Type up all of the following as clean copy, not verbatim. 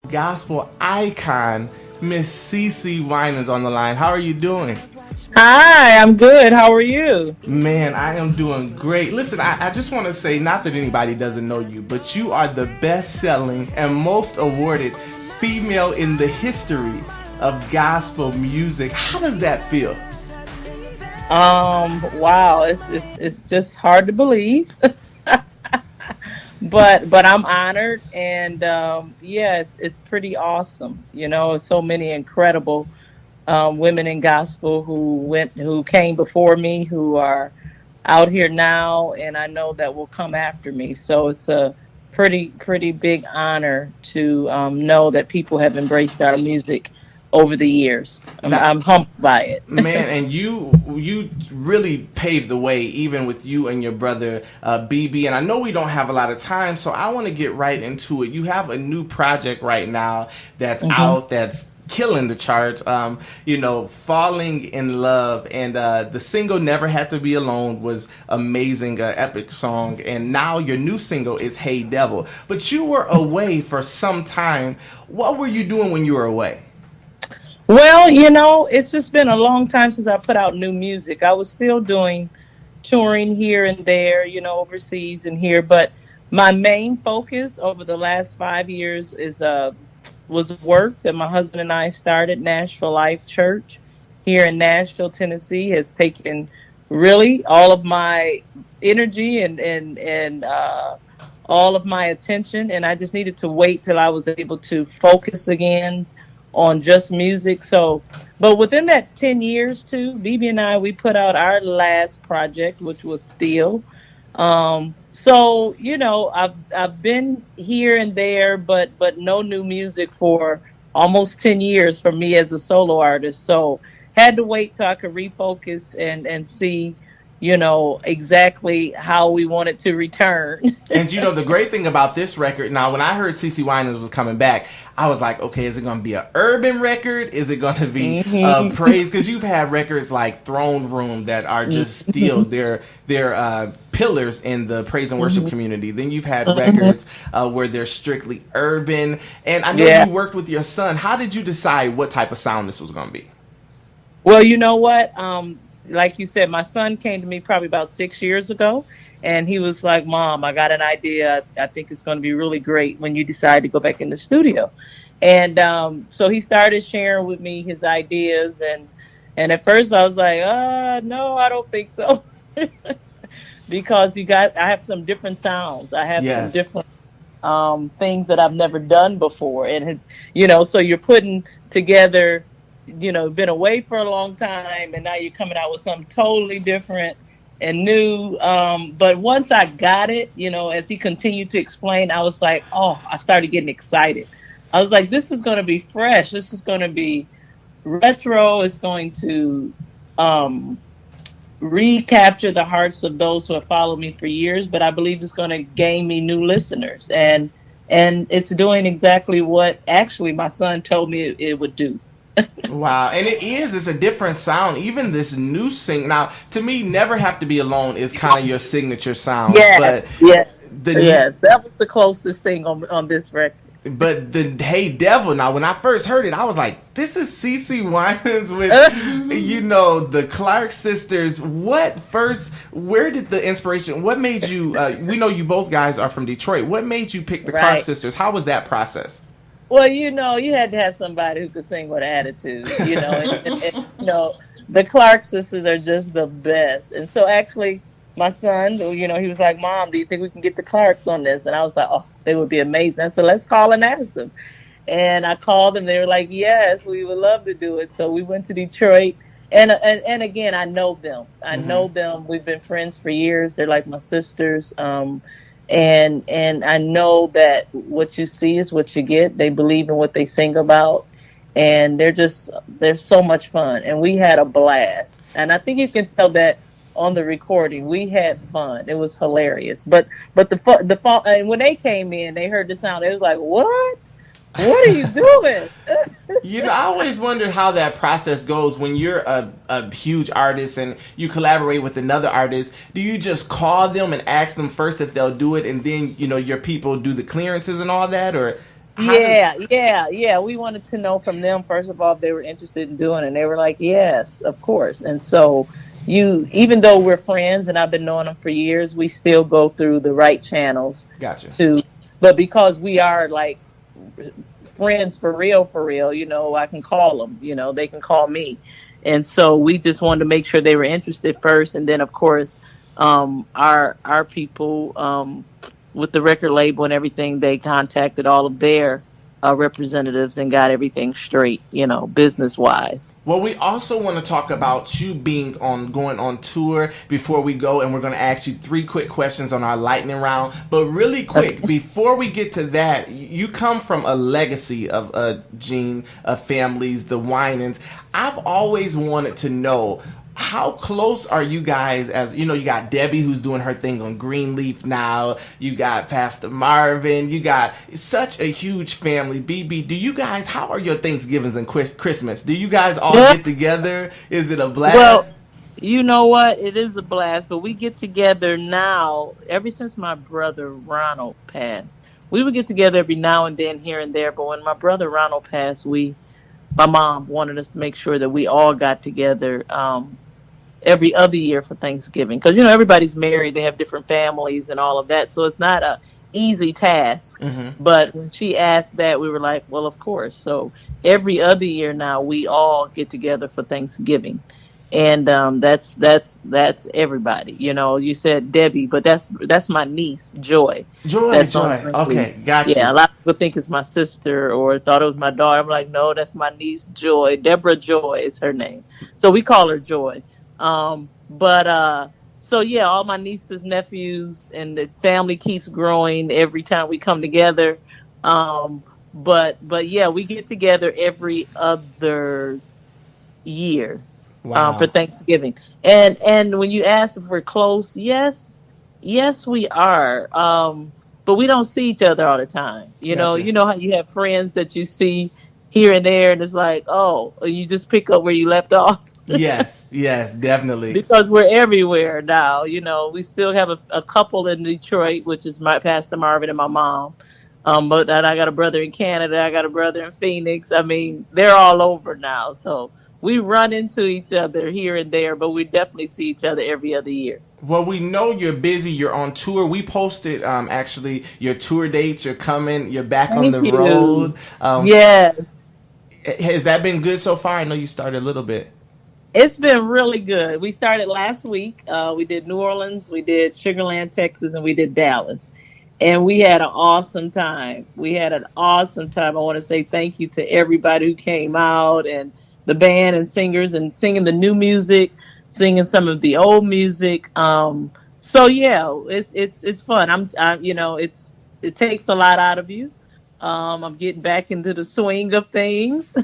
Gospel icon, Miss Cece Winans on the line. How are you doing? Hi, I'm good. How are you? Man, I am doing great. Listen, I just want to say, not that anybody doesn't know you, but you are the best-selling and most awarded female in the history of gospel music. How does that feel? Wow, it's just hard to believe, but I'm honored, and yeah, it's pretty awesome. So many incredible women in gospel who came before me, who are out here now, and I know that will come after me. So it's a pretty big honor to know that people have embraced our music over the years. Now, I'm humbled by it. man, and you really paved the way, even with you and your brother BB. And I know we don't have a lot of time, so I want to get right into it. You have a new project right now that's out, that's killing the charts. Falling in love, and the single "Never Had to Be Alone" was amazing, epic song. And now your new single is "Hey Devil." But you were away for some time. What were you doing when you were away? Well, it's just been a long time since I put out new music. I was still doing touring here and there, overseas and here, but my main focus over the last 5 years was work that my husband and I started. Nashville Life Church here in Nashville, Tennessee, has taken really all of my energy and all of my attention, and I just needed to wait till I was able to focus again on just music. But within that 10 years too, BB and I, we put out our last project, which was Steel. I've been here and there, but no new music for almost 10 years for me as a solo artist. So had to wait till I could refocus and see, exactly how we wanted to return. And the great thing about this record, now when I heard Cece Winans was coming back, I was like, okay, is it going to be an urban record? Is it going to be praise? Because you've had records like Throne Room that are just still, they're pillars in the praise and worship community. Then you've had records where they're strictly urban. And I know you worked with your son. How did you decide what type of sound this was going to be? Well, you know what? Like you said, my son came to me probably about 6 years ago, and he was like, "Mom, I got an idea. I think it's going to be really great when you decide to go back in the studio." And so he started sharing with me his ideas, and at first I was like, no, I don't think so," because I have some different sounds. I have some different things that I've never done before, and so you're putting together. Been away for a long time, and now you're coming out with something totally different and new. But once I got it, as he continued to explain, I was like, I started getting excited. I was like, this is going to be fresh. This is going to be retro. It's going to recapture the hearts of those who have followed me for years. But I believe it's going to gain me new listeners. And it's doing exactly what actually my son told me it would do. Wow, and it's a different sound. Even this new now, to me, "Never Have to Be Alone" is kind of your signature sound. Yes, that was the closest thing on this record. But the "Hey Devil," now when I first heard it, I was like, this is Cece Winans with the Clark sisters. Where did the inspiration, what made you we know you both guys are from Detroit, what made you pick the Clark sisters? How was that process? Well, you had to have somebody who could sing with attitude, the Clark sisters are just the best. And so actually my son, he was like, "Mom, do you think we can get the Clarks on this?" And I was like, "Oh, they would be amazing." I said, "Let's call and ask them." And I called them. They were like, "Yes, we would love to do it." So we went to Detroit. And again, I know them. I know them. We've been friends for years. They're like my sisters. And I know that what you see is what you get. They believe in what they sing about, and they're so much fun. And we had a blast. And I think you can tell that on the recording. We had fun. It was hilarious. But and when they came in, they heard the sound. It was like, "What? What are you doing?" I always wondered how that process goes when you're a huge artist and you collaborate with another artist. Do you just call them and ask them first if they'll do it, and then your people do the clearances and all that, or How did? Yeah. We wanted to know from them, first of all, if they were interested in doing it. And they were like, yes, of course. And so even though we're friends and I've been knowing them for years, we still go through the right channels Gotcha. but because we are like friends for real, I can call them, they can call me. And so we just wanted to make sure they were interested first. And then, of course, our people, with the record label and everything, they contacted all of their representatives and got everything straight, business wise. Well, we also want to talk about you going on tour before we go, and we're going to ask you 3 quick questions on our lightning round. But really quick, before we get to that, you come from a legacy of Gene families, the Winans. I've always wanted to know, how close are you guys? As you know, you got Debbie, who's doing her thing on Greenleaf now. You got Pastor Marvin. You got such a huge family. BB, do you guys? How are your Thanksgivings and Christmas? Do you guys all get together? Is it a blast? Well, you know what? It is a blast, but we get together now. Ever since my brother Ronald passed, we would get together every now and then, here and there. But when my brother Ronald passed, my mom wanted us to make sure that we all got together every other year for Thanksgiving, because everybody's married, they have different families and all of that, so it's not a easy task. But when she asked that, we were like, well, of course. So every other year now we all get together for Thanksgiving, and that's everybody. You said Debbie, but that's my niece Joy. Joy. Okay, gotcha. Yeah, a lot of people think it's my sister or thought it was my daughter. I'm like, no, that's my niece Joy. Deborah Joy is her name, so we call her Joy. So yeah, all my nieces, nephews, and the family keeps growing every time we come together. But yeah, we get together every other year. Wow. For Thanksgiving. And when you ask if we're close, yes we are. But we don't see each other all the time. Gotcha. You know how you have friends that you see here and there, and it's like, oh, you just pick up where you left off. Yes, definitely. Because we're everywhere now. We still have a couple in Detroit, which is my Pastor Marvin and my mom. But then I got a brother in Canada. I got a brother in Phoenix. I mean, they're all over now. So we run into each other here and there, but we definitely see each other every other year. Well, we know you're busy. You're on tour. We posted actually your tour dates. You're coming. You're back on the road. Yes. Has that been good so far? I know you started a little bit. It's been really good. We started last week. We did New Orleans, we did Sugar Land, Texas, and we did Dallas. And we had an awesome time. I want to say thank you to everybody who came out, and the band and singers, and singing the new music, singing some of the old music. So yeah, it's fun. It takes a lot out of you. I'm getting back into the swing of things.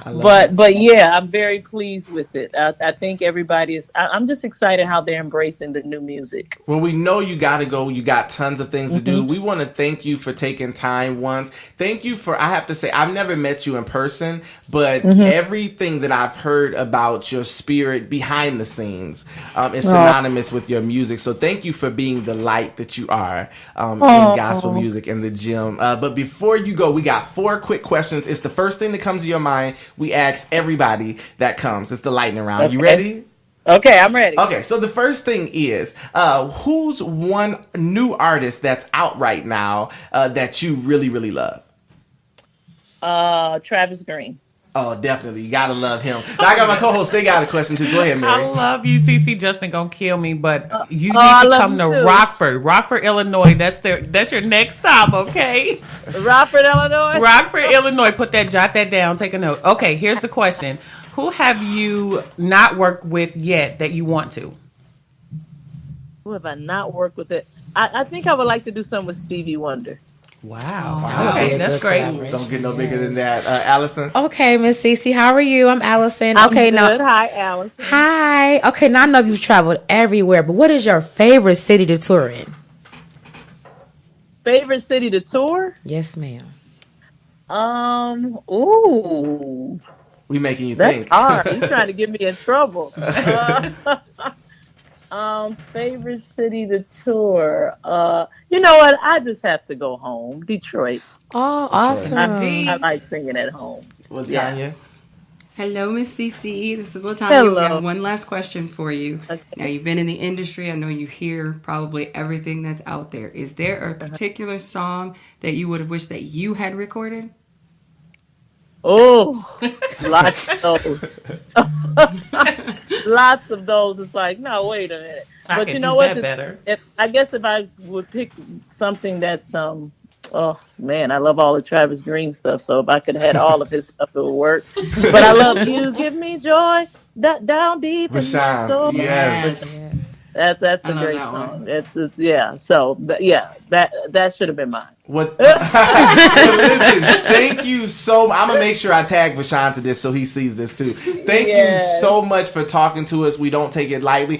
But yeah, I'm very pleased with it. I think everybody is. I'm just excited how they're embracing the new music. Well, we know you got to go. You got tons of things to do. We want to thank you for taking time once. Thank you for, I have to say, I've never met you in person, but everything that I've heard about your spirit behind the scenes is synonymous with your music. So thank you for being the light that you are in gospel music in the gym. But before you go, we got 4 quick questions. It's the first thing that comes to your mind. We ask everybody that comes. It's the lightning round. Okay. You ready? Okay, I'm ready. Okay, so the first thing is, who's one new artist that's out right now that you really, really love? Travis Greene. Oh, definitely. You gotta love him. Now, I got my co-host. They got a question too. Go ahead, Mary. I love you, Cece. Justin gonna kill me, but you need to come to Rockford, Illinois. That's your next stop, okay? Rockford, Illinois. Rockford, Illinois. Jot that down. Take a note. Okay, here's the question: who have you not worked with yet that you want to? Who have I not worked with? I think I would like to do something with Stevie Wonder. Wow. Okay, that's great. Don't get no bigger than that. Allison? Okay, Miss Cece, how are you? I'm Allison. Okay, now. Hi, Allison. Hi. Okay, now I know you've traveled everywhere, but what is your favorite city to tour in? Favorite city to tour? Yes, ma'am. Ooh. We making you That's think. hard. You're trying to get me in trouble. Favorite city to tour. You know what? I just have to go home. Detroit. Oh, awesome. I like singing at home. Well, Tanya. Hello, Miss Cece. This is Latanya. Hello. We have one last question for you. Okay. Now, you've been in the industry. I know you hear probably everything that's out there. Is there a particular song that you would have wished that you had recorded? Oh, lots of those. Lots of those. It's like, no, wait a minute. I But can you know do what? that better. I guess if I would pick something that's oh man, I love all the Travis Greene stuff. So if I could have had all of his stuff, it would work. But I love You Give Me Joy down deep in my Vashawn, soul. yes. That's a I love great that song. one. It's yeah. So that should have been mine. What? Listen, thank you so much. I'm going to make sure I tag Vashawn to this so he sees this too. Thank you so much for talking to us. We don't take it lightly.